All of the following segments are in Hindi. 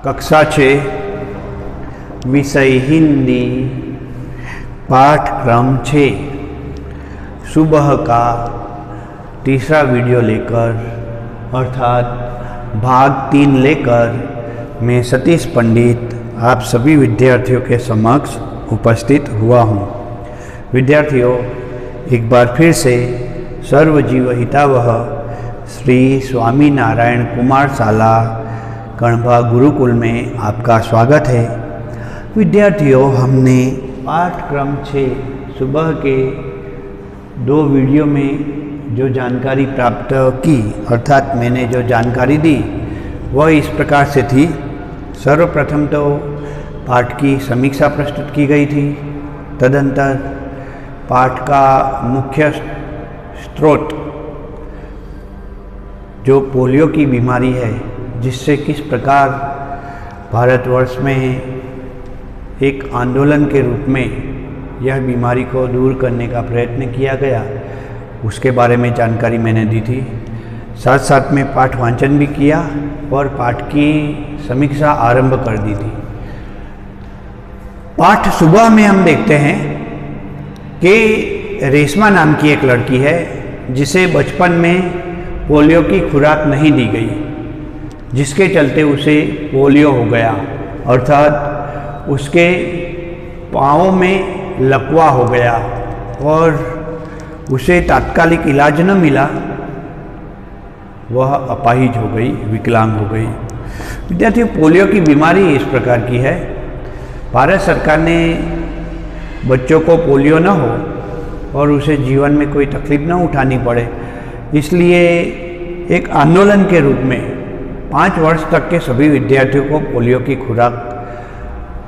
कक्षा 6 विषय हिंदी पाठक्रम 6 सुबह का तीसरा वीडियो लेकर अर्थात भाग 3 लेकर मैं सतीश पंडित आप सभी विद्यार्थियों के समक्ष उपस्थित हुआ हूँ। विद्यार्थियों, एक बार फिर से सर्वजीव हितावह श्री स्वामी नारायण कुमार शाला कण्वा गुरुकुल में आपका स्वागत है। विद्यार्थियों, हमने पाठक्रम 6 सुबह के 2 वीडियो में जो जानकारी प्राप्त की अर्थात मैंने जो जानकारी दी वह इस प्रकार से थी। सर्वप्रथम तो पाठ की समीक्षा प्रस्तुत की गई थी, तदंतर पाठ का मुख्य स्रोत जो पोलियो की बीमारी है, जिससे किस प्रकार भारतवर्ष में एक आंदोलन के रूप में यह बीमारी को दूर करने का प्रयत्न किया गया, उसके बारे में जानकारी मैंने दी थी। साथ साथ में पाठ वांचन भी किया और पाठ की समीक्षा आरंभ कर दी थी। पाठ सुबह में हम देखते हैं कि रेशमा नाम की एक लड़की है जिसे बचपन में पोलियो की खुराक नहीं दी गई, जिसके चलते उसे पोलियो हो गया अर्थात उसके पाँवों में लकवा हो गया और उसे तात्कालिक इलाज न मिला, वह अपाहिज हो गई, विकलांग हो गई। विद्यार्थियों, पोलियो की बीमारी इस प्रकार की है, भारत सरकार ने बच्चों को पोलियो न हो और उसे जीवन में कोई तकलीफ न उठानी पड़े, इसलिए एक आंदोलन के रूप में 5 वर्ष तक के सभी विद्यार्थियों को पोलियो की खुराक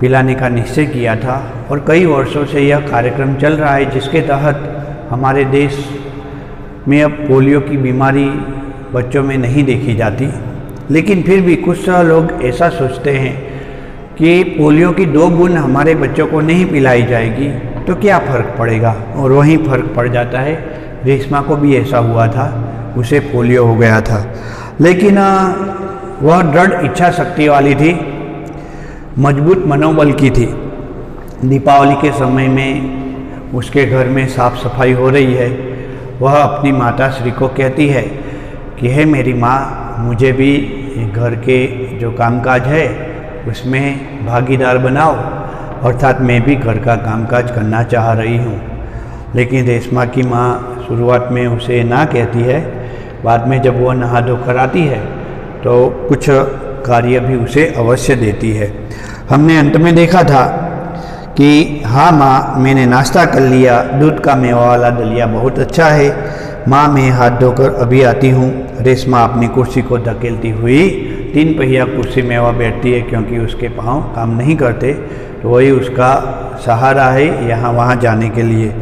पिलाने का निश्चय किया था और कई वर्षों से यह कार्यक्रम चल रहा है, जिसके तहत हमारे देश में अब पोलियो की बीमारी बच्चों में नहीं देखी जाती। लेकिन फिर भी कुछ लोग ऐसा सोचते हैं कि पोलियो की 2 बूंद हमारे बच्चों को नहीं पिलाई जाएगी तो क्या फ़र्क पड़ेगा, और वहीं फ़र्क पड़ जाता है। रेशमा को भी ऐसा हुआ था, उसे पोलियो हो गया था, लेकिन वह दृढ़ इच्छा शक्ति वाली थी, मजबूत मनोबल की थी। दीपावली के समय में उसके घर में साफ सफाई हो रही है, वह अपनी माता श्री को कहती है कि हे मेरी माँ, मुझे भी घर के जो कामकाज है उसमें भागीदार बनाओ, अर्थात मैं भी घर का कामकाज करना चाह रही हूँ। लेकिन रेशमा की माँ शुरुआत में उसे ना कहती है, बाद में जब वह नहा धोकर आती है तो कुछ कार्य भी उसे अवश्य देती है। हमने अंत में देखा था कि हाँ माँ, मैंने नाश्ता कर लिया, दूध का मेवा वाला दलिया बहुत अच्छा है। माँ, मैं हाथ धोकर अभी आती हूँ। रेशमा अपनी कुर्सी को धकेलती हुई 3 पहिया कुर्सी में वह बैठती है, क्योंकि उसके पाँव काम नहीं करते, तो वही उसका सहारा है यहाँ वहाँ जाने के लिए।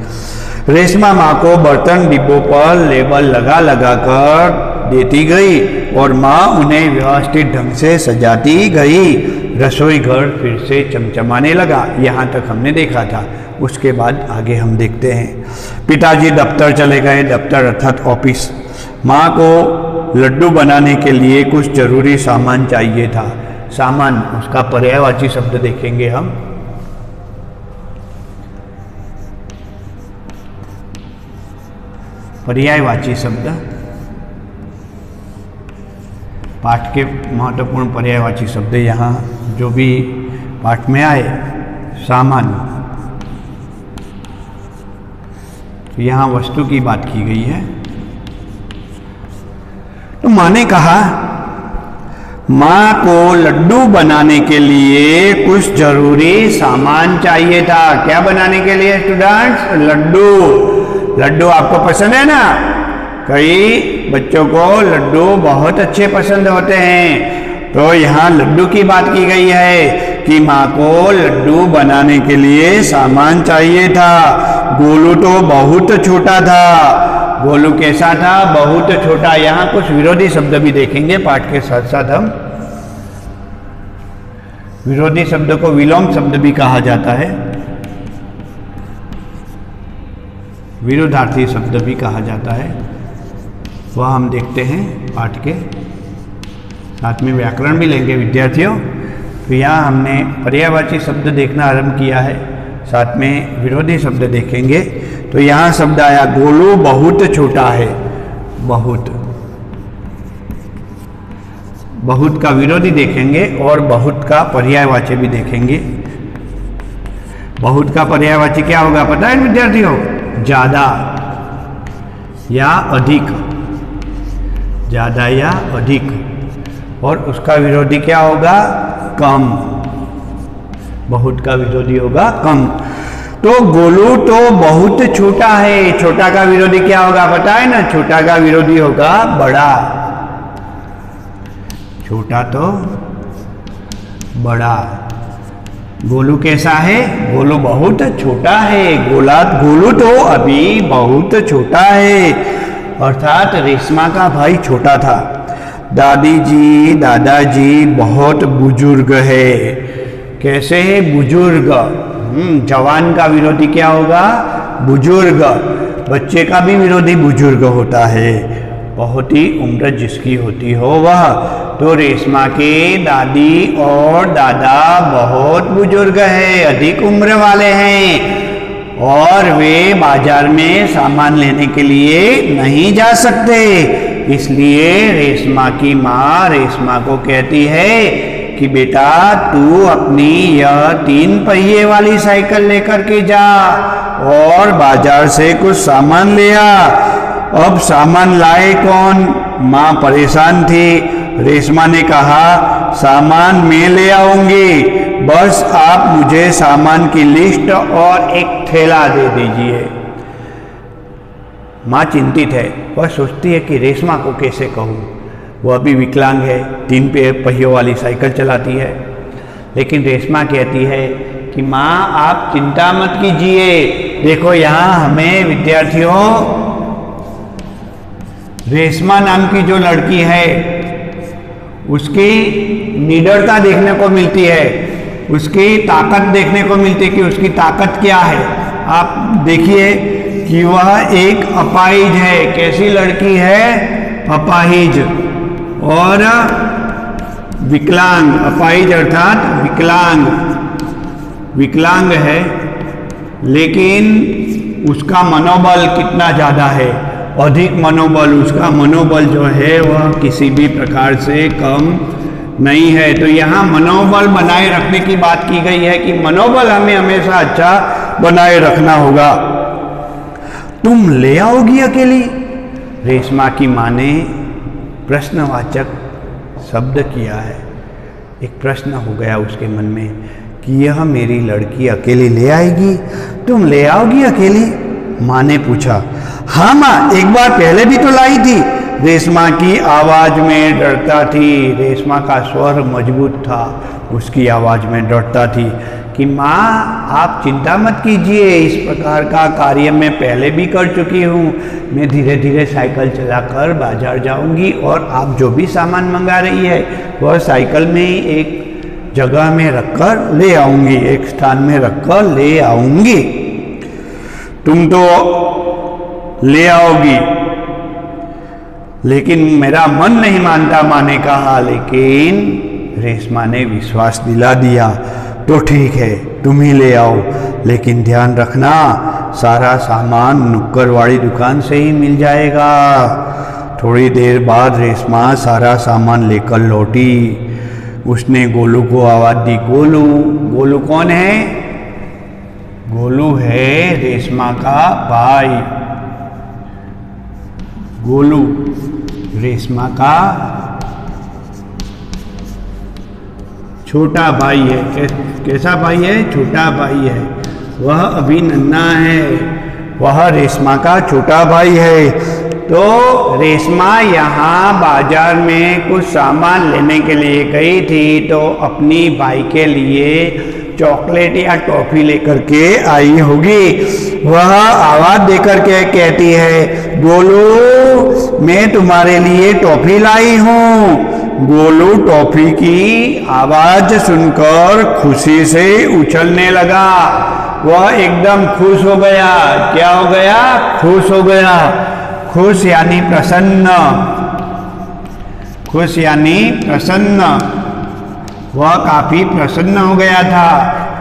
रेशमा माँ को बर्तन डिब्बों पर लेबल लगा लगा कर देती गई और माँ उन्हें व्यवस्थित ढंग से सजाती गई। रसोई घर फिर से चमचमाने लगा। यहाँ तक हमने देखा था। उसके बाद आगे हम देखते हैं। पिताजी दफ्तर चले गए, दफ्तर अर्थात ऑफिस। माँ को लड्डू बनाने के लिए कुछ जरूरी सामान चाहिए था। सामान, उसका पर्यायवाची शब्द देखेंगे हम। पर्यायवाची शब्द पाठ के महत्वपूर्ण पर्यायवाची शब्द यहाँ जो भी पाठ में आए। सामान, यहाँ वस्तु की बात की गई है। तो माँ ने कहा, माँ को लड्डू बनाने के लिए कुछ जरूरी सामान चाहिए था। क्या बनाने के लिए स्टूडेंट्स? लड्डू। लड्डू आपको पसंद है ना? कई बच्चों को लड्डू बहुत अच्छे पसंद होते हैं। तो यहाँ लड्डू की बात की गई है कि माँ को लड्डू बनाने के लिए सामान चाहिए था। गोलू तो बहुत छोटा था। गोलू कैसा था? बहुत छोटा। यहाँ कुछ विरोधी शब्द भी देखेंगे पाठ के साथ साथ हम। विरोधी शब्द को विलोम शब्द भी कहा जाता है, विरोधार्थी शब्द भी कहा जाता है। वह हम देखते हैं पाठ के साथ में व्याकरण भी लेंगे विद्यार्थियों। तो यहाँ हमने पर्यायवाची शब्द देखना आरंभ किया है, साथ में विरोधी शब्द देखेंगे। तो यहाँ शब्द आया गोलू बहुत छोटा है। बहुत, बहुत का विरोधी देखेंगे और बहुत का पर्यायवाची भी देखेंगे। बहुत का पर्यायवाची क्या होगा पता है विद्यार्थियों? ज्यादा या अधिक, ज्यादा या अधिक। और उसका विरोधी क्या होगा? कम। बहुत का विरोधी होगा कम। तो गोलू तो बहुत छोटा है। छोटा का विरोधी क्या होगा पता है ना? छोटा का विरोधी होगा बड़ा। छोटा तो बड़ा। गोलू कैसा है? गोलू बहुत छोटा है। गोलू तो अभी बहुत छोटा है, अर्थात रेशमा का भाई छोटा था। दादी जी, दादाजी बहुत बुजुर्ग है। कैसे है? बुजुर्ग। जवान का विरोधी क्या होगा? बुजुर्ग। बच्चे का भी विरोधी बुजुर्ग होता है। बहुत ही उम्र जिसकी होती हो वह। तो रेशमा के दादी और दादा बहुत बुजुर्ग है, अधिक उम्र वाले हैं और वे बाजार में सामान लेने के लिए नहीं जा सकते। इसलिए रेशमा की माँ रेशमा को कहती है कि बेटा तू अपनी यह 3 पहिए वाली साइकिल लेकर के जा और बाजार से कुछ सामान ले आ। अब सामान लाए कौन? माँ परेशान थी। रेशमा ने कहा सामान मैं ले आऊंगी, बस आप मुझे सामान की लिस्ट और एक थैला दे दीजिए। माँ चिंतित है, वह सोचती है कि रेशमा को कैसे कहूँ, वह भी विकलांग है, 3 पहियों वाली साइकिल चलाती है। लेकिन रेशमा कहती है कि माँ आप चिंता मत कीजिए। देखो यहाँ हमें विद्यार्थियों रेशमा नाम की जो लड़की है उसकी निडरता देखने को मिलती है, उसकी ताकत देखने को मिलती है कि उसकी ताकत क्या है। आप देखिए कि वह एक अपाहिज है। कैसी लड़की है? अपाहिज और विकलांग। अपाहिज अर्थात विकलांग, विकलांग है, लेकिन उसका मनोबल कितना ज़्यादा है? अधिक मनोबल। उसका मनोबल जो है वह किसी भी प्रकार से कम नहीं है। तो यहाँ मनोबल बनाए रखने की बात की गई है कि मनोबल हमें हमेशा अच्छा बनाए रखना होगा। तुम ले आओगी अकेली? रेशमा की माँ ने प्रश्नवाचक शब्द किया है। एक प्रश्न हो गया उसके मन में कि यह मेरी लड़की अकेली ले आएगी? तुम ले आओगी अकेली? माँ ने पूछा। हाँ माँ, एक बार पहले भी तो लाई थी। रेशमा की आवाज में डरता थी। रेशमा का स्वर मजबूत था, उसकी आवाज में डरता थी कि माँ आप चिंता मत कीजिए, इस प्रकार का कार्य मैं पहले भी कर चुकी हूँ। मैं धीरे धीरे साइकिल चलाकर बाजार जाऊँगी और आप जो भी सामान मंगा रही है वह साइकिल में ही एक जगह में रखकर ले आऊँगी, एक स्थान में रखकर ले आऊँगी। तुम तो ले आओगी, लेकिन मेरा मन नहीं मानता, माँ ने कहा। लेकिन रेशमा ने विश्वास दिला दिया, तो ठीक है तुम ही ले आओ, लेकिन ध्यान रखना सारा सामान नुक्कड़ वाली दुकान से ही मिल जाएगा। थोड़ी देर बाद रेशमा सारा सामान लेकर लौटी। उसने गोलू को आवाज दी। गोलू, गोलू कौन है? गोलू है रेशमा का भाई। गोलू रेशमा का छोटा भाई है। कैसा भाई है? छोटा भाई है। वह अभी नन्हा है, वह रेशमा का छोटा भाई है। तो रेशमा यहाँ बाजार में कुछ सामान लेने के लिए गई थी, तो अपनी भाई के लिए चॉकलेट या टॉफी लेकर के आई होगी। वह आवाज देकर के कहती है, गोलू मैं तुम्हारे लिए टॉफी लाई हूँ। गोलू टॉफी की आवाज सुनकर खुशी से उछलने लगा। वह एकदम खुश हो गया। क्या हो गया? खुश हो गया। खुश यानी प्रसन्न, खुश यानी प्रसन्न। वह काफी प्रसन्न हो गया था।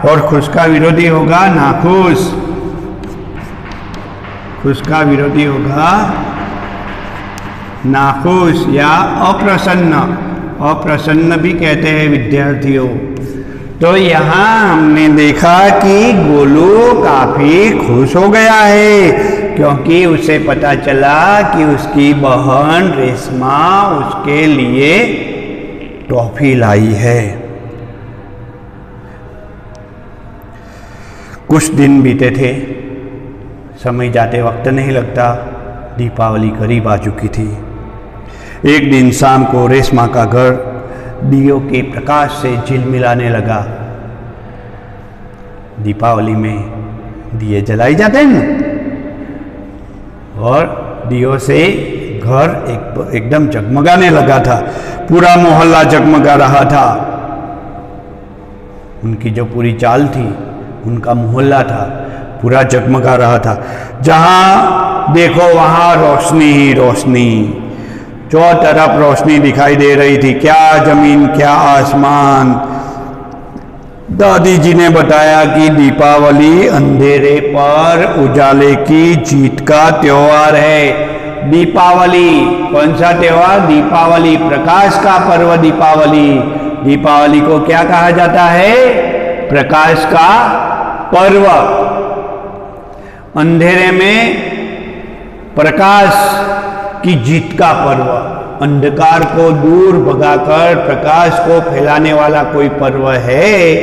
और खुश का विरोधी होगा नाखुश। खुश का विरोधी होगा नाखुश या अप्रसन्न। अप्रसन्न भी कहते हैं विद्यार्थियों। तो यहाँ हमने देखा कि गोलू काफी खुश हो गया है, क्योंकि उसे पता चला कि उसकी बहन रेशमा उसके लिए टॉफी लाई है। कुछ दिन बीते थे, समय जाते वक्त नहीं लगता। दीपावली करीब आ चुकी थी। एक दिन शाम को रेशमा का घर दियों के प्रकाश से झिलमिलाने लगा। दीपावली में दिए जलाई जाते हैं ना, और दियों से घर एकदम जगमगाने लगा था। पूरा मोहल्ला जगमगा रहा था। उनकी जो पूरी चाल थी, उनका मोहल्ला था, पूरा जगमगा रहा था। जहां देखो वहां रोशनी ही रोशनी, चारों तरफ रोशनी दिखाई दे रही थी। क्या जमीन क्या आसमान। दादी जी ने बताया कि दीपावली अंधेरे पर उजाले की जीत का त्योहार है। दीपावली कौन सा त्योहार? दीपावली, प्रकाश का पर्व दीपावली। दीपावली को क्या कहा जाता है? प्रकाश का पर्व। अंधेरे में प्रकाश की जीत का पर्व। अंधकार को दूर भगाकर प्रकाश को फैलाने वाला कोई पर्व है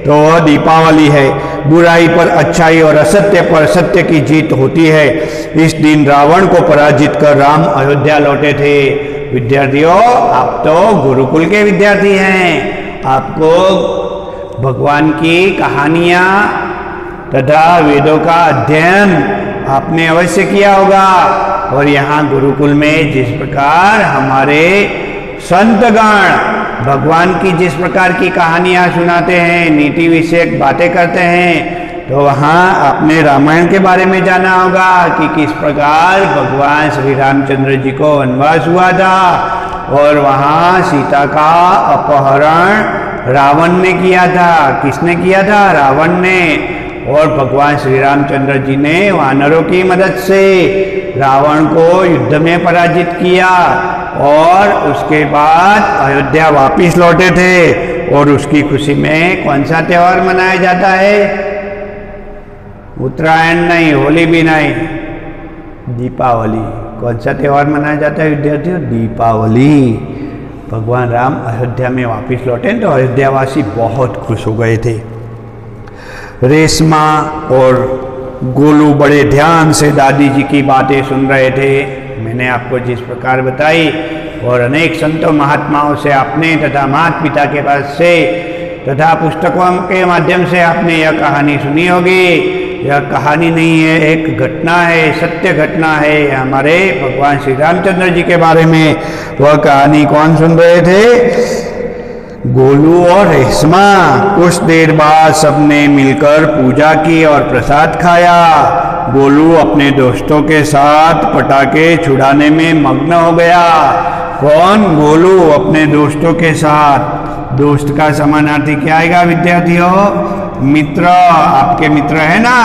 तो वह दीपावली है। बुराई पर अच्छाई और असत्य पर सत्य की जीत होती है। इस दिन रावण को पराजित कर राम अयोध्या लौटे थे। विद्यार्थियों, आप तो गुरुकुल के विद्यार्थी हैं। आपको भगवान की कहानियां तथा वेदों का अध्ययन आपने अवश्य किया होगा। और यहाँ गुरुकुल में जिस प्रकार हमारे संतगण भगवान की जिस प्रकार की कहानियां सुनाते हैं, नीति विषयक बातें करते हैं, तो वहाँ आपने रामायण के बारे में जाना होगा कि किस प्रकार भगवान श्री रामचंद्र जी को वनवास हुआ था और वहाँ सीता का अपहरण रावण ने किया था। किसने किया था? रावण ने। और भगवान श्री रामचंद्र जी ने वानरों की मदद से रावण को युद्ध में पराजित किया और उसके बाद अयोध्या वापिस लौटे थे। और उसकी खुशी में कौन सा त्योहार मनाया जाता है? उत्तरायण नहीं, होली भी नहीं, दीपावली। कौन सा त्योहार मनाया जाता है विद्यार्थियों? दीपावली। भगवान राम अयोध्या में वापिस लौटे तो अयोध्यावासी बहुत खुश हो गए थे। रेशमा और गोलू बड़े ध्यान से दादी जी की बातें सुन रहे थे। मैंने आपको जिस प्रकार बताई और अनेक संतों महात्माओं से आपने तथा माता पिता के पास से तथा पुस्तकों के माध्यम से आपने यह कहानी सुनी होगी। यह कहानी नहीं है, एक घटना है, सत्य घटना है हमारे भगवान श्री रामचंद्र जी के बारे में। वह कहानी कौन सुन रहे थे? गोलू और रेशमा। कुछ देर बाद सबने मिलकर पूजा की और प्रसाद खाया। गोलू अपने दोस्तों के साथ पटाखे छुड़ाने में मग्न हो गया। कौन? गोलू अपने दोस्तों के साथ। दोस्त का समानार्थी क्या आएगा विद्यार्थियों? मित्र। आपके मित्र है ना।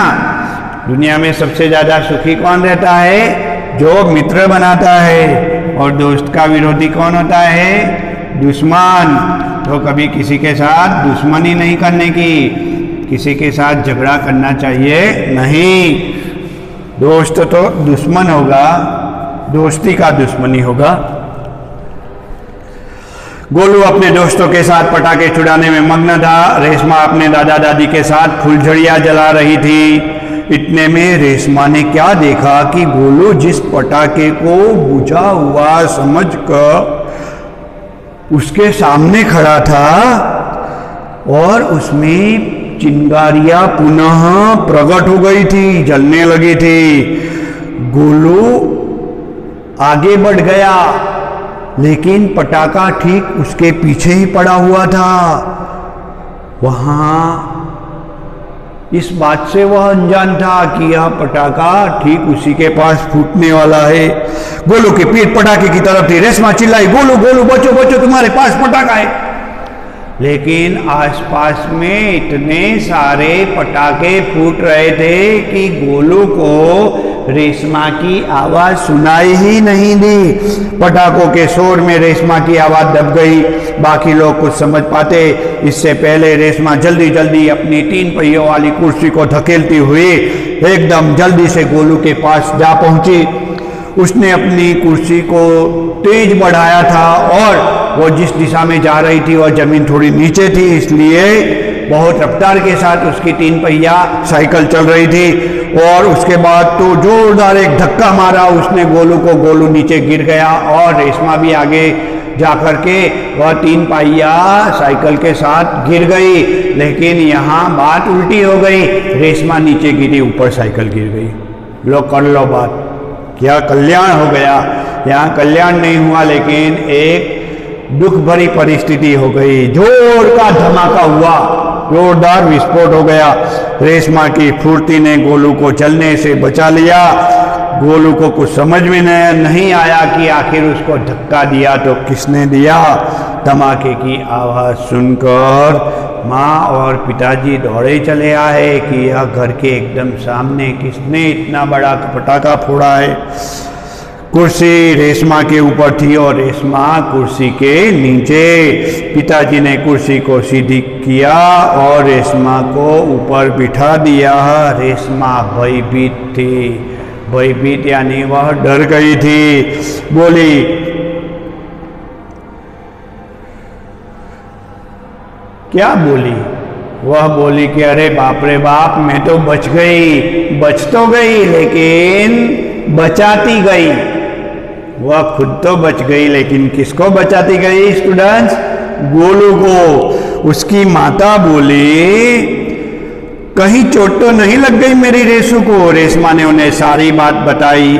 दुनिया में सबसे ज्यादा सुखी कौन रहता है? जो मित्र बनाता है। और दोस्त का विरोधी कौन होता है? दुश्मन। तो कभी किसी के साथ दुश्मनी नहीं करने की, किसी के साथ झगड़ा करना चाहिए नहीं। दोस्त तो दुश्मन होगा, दोस्ती का दुश्मनी होगा। गोलू अपने दोस्तों के साथ पटाखे छुड़ाने में मग्न था। रेशमा अपने दादा दादी के साथ फुलझड़ियां जला रही थी। इतने में रेशमा ने क्या देखा कि गोलू जिस पटाखे को बुझा हुआ समझकर उसके सामने खड़ा था और उसमें चिंगारियां पुनः प्रकट हो गई थी, जलने लगी थी। गोलू आगे बढ़ गया, लेकिन पटाखा ठीक उसके पीछे ही पड़ा हुआ था। वहां इस बात से वह अनजान था कि यह पटाखा ठीक उसी के पास फूटने वाला है। गोलू की पीठ पटाखे की तरफ थी। रेशमा चिल्लाई, गोलू गोलू बचो बचो, तुम्हारे पास पटाखा है। लेकिन आसपास में इतने सारे पटाखे फूट रहे थे कि गोलू को रेशमा की आवाज सुनाई ही नहीं दी। पटाखों के शोर में रेशमा की आवाज दब गई। बाकी लोग कुछ समझ पाते इससे पहले रेशमा जल्दी जल्दी अपनी 3 पहियों वाली कुर्सी को धकेलती हुई एकदम जल्दी से गोलू के पास जा पहुंची। उसने अपनी कुर्सी को तेज बढ़ाया था और वो जिस दिशा में जा रही थी वह जमीन थोड़ी नीचे थी, इसलिए बहुत रफ्तार के साथ उसकी 3 पहिया साइकिल चल रही थी। और उसके बाद तो जोरदार एक धक्का मारा उसने गोलू को। गोलू नीचे गिर गया और रेशमा भी आगे जाकर के वह 3 पहिया साइकिल के साथ गिर गई। लेकिन यहाँ बात उल्टी हो गई, रेशमा नीचे गिरी, ऊपर साइकिल गिर गई। लो कर लो बात, क्या कल्याण हो गया। यहाँ कल्याण नहीं हुआ लेकिन एक दुख भरी परिस्थिति हो गई। जोर का धमाका हुआ, जोरदार विस्फोट हो गया। रेशमा की फुर्ती ने गोलू को जलने से बचा लिया। गोलू को कुछ समझ में नहीं आया कि आखिर उसको धक्का दिया तो किसने दिया। धमाके की आवाज सुनकर माँ और पिताजी दौड़े चले आए कि यह घर के एकदम सामने किसने इतना बड़ा पटाखा फोड़ा है। कुर्सी रेशमा के ऊपर थी और रेशमा कुर्सी के नीचे। पिताजी ने कुर्सी को सीधी किया और रेशमा को ऊपर बिठा दिया। रेशमा भयभीत थी, भयभीत यानी वह डर गई थी। बोली, क्या बोली? वह बोली कि अरे बाप रे बाप, मैं तो बच गई। बच तो गई लेकिन बचाती गई। वह खुद तो बच गई लेकिन किसको बचाती गई स्टूडेंट्स? गोलू को। उसकी माता बोली, कहीं चोट तो नहीं लग गई मेरी रेशू को? रेशमा ने उन्हें सारी बात बताई।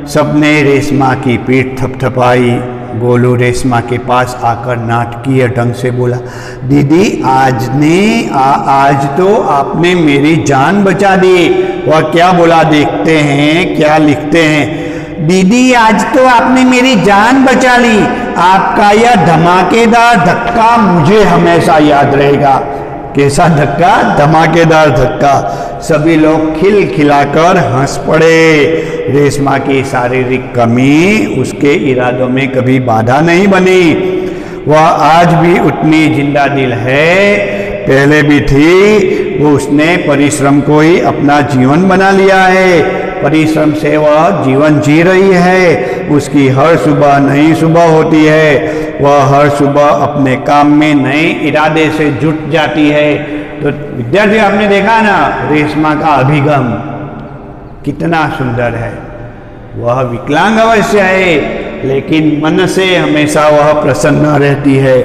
सबने रेशमा की पीठ थपथपाई। गोलू रेशमा के पास आकर नाटकीय ढंग से बोला, दीदी आज तो आपने मेरी जान बचा दी। वह क्या बोला देखते हैं, क्या लिखते हैं। दीदी आज तो आपने मेरी जान बचा ली। आपका यह धमाकेदार धक्का मुझे हमेशा याद रहेगा। कैसा धक्का? धमाकेदार धक्का। सभी लोग खिलखिलाकर हंस पड़े। रेशमा की शारीरिक कमी उसके इरादों में कभी बाधा नहीं बनी। वह आज भी उतनी जिंदा दिल है, पहले भी थी। वो उसने परिश्रम को ही अपना जीवन बना लिया है। परिश्रम से वह जीवन जी रही है। उसकी हर सुबह नई सुबह होती है। वह हर सुबह अपने काम में नए इरादे से जुट जाती है। तो विद्यार्थी, आपने देखा ना रेशमा का अभिगम कितना सुंदर है। वह विकलांग अवश्य है लेकिन मन से हमेशा वह प्रसन्न रहती है।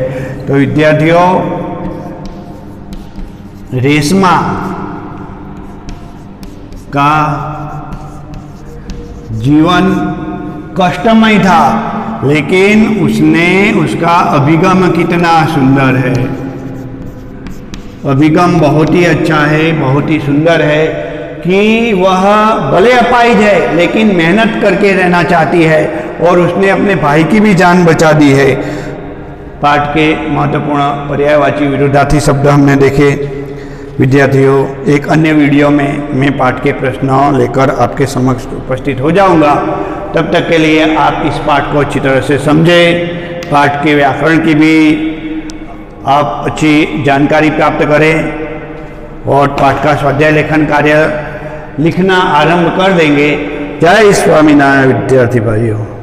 तो विद्यार्थियों, रेशमा का जीवन कष्टमय था लेकिन उसका अभिगम कितना सुंदर है। अभिगम बहुत ही अच्छा है, बहुत ही सुंदर है कि वह भले अपाहिज है लेकिन मेहनत करके रहना चाहती है और उसने अपने भाई की भी जान बचा दी है। पाठ के महत्वपूर्ण पर्यायवाची विरोधार्थी शब्द हमने देखे। विद्यार्थियों, एक अन्य वीडियो में मैं पाठ के प्रश्न लेकर आपके समक्ष उपस्थित हो जाऊंगा। तब तक के लिए आप इस पाठ को अच्छी तरह से समझें, पाठ के व्याकरण की भी आप अच्छी जानकारी प्राप्त करें और पाठ का स्वाध्याय लेखन कार्य लिखना आरंभ कर देंगे। जय स्वामीनारायण विद्यार्थी भाइयों।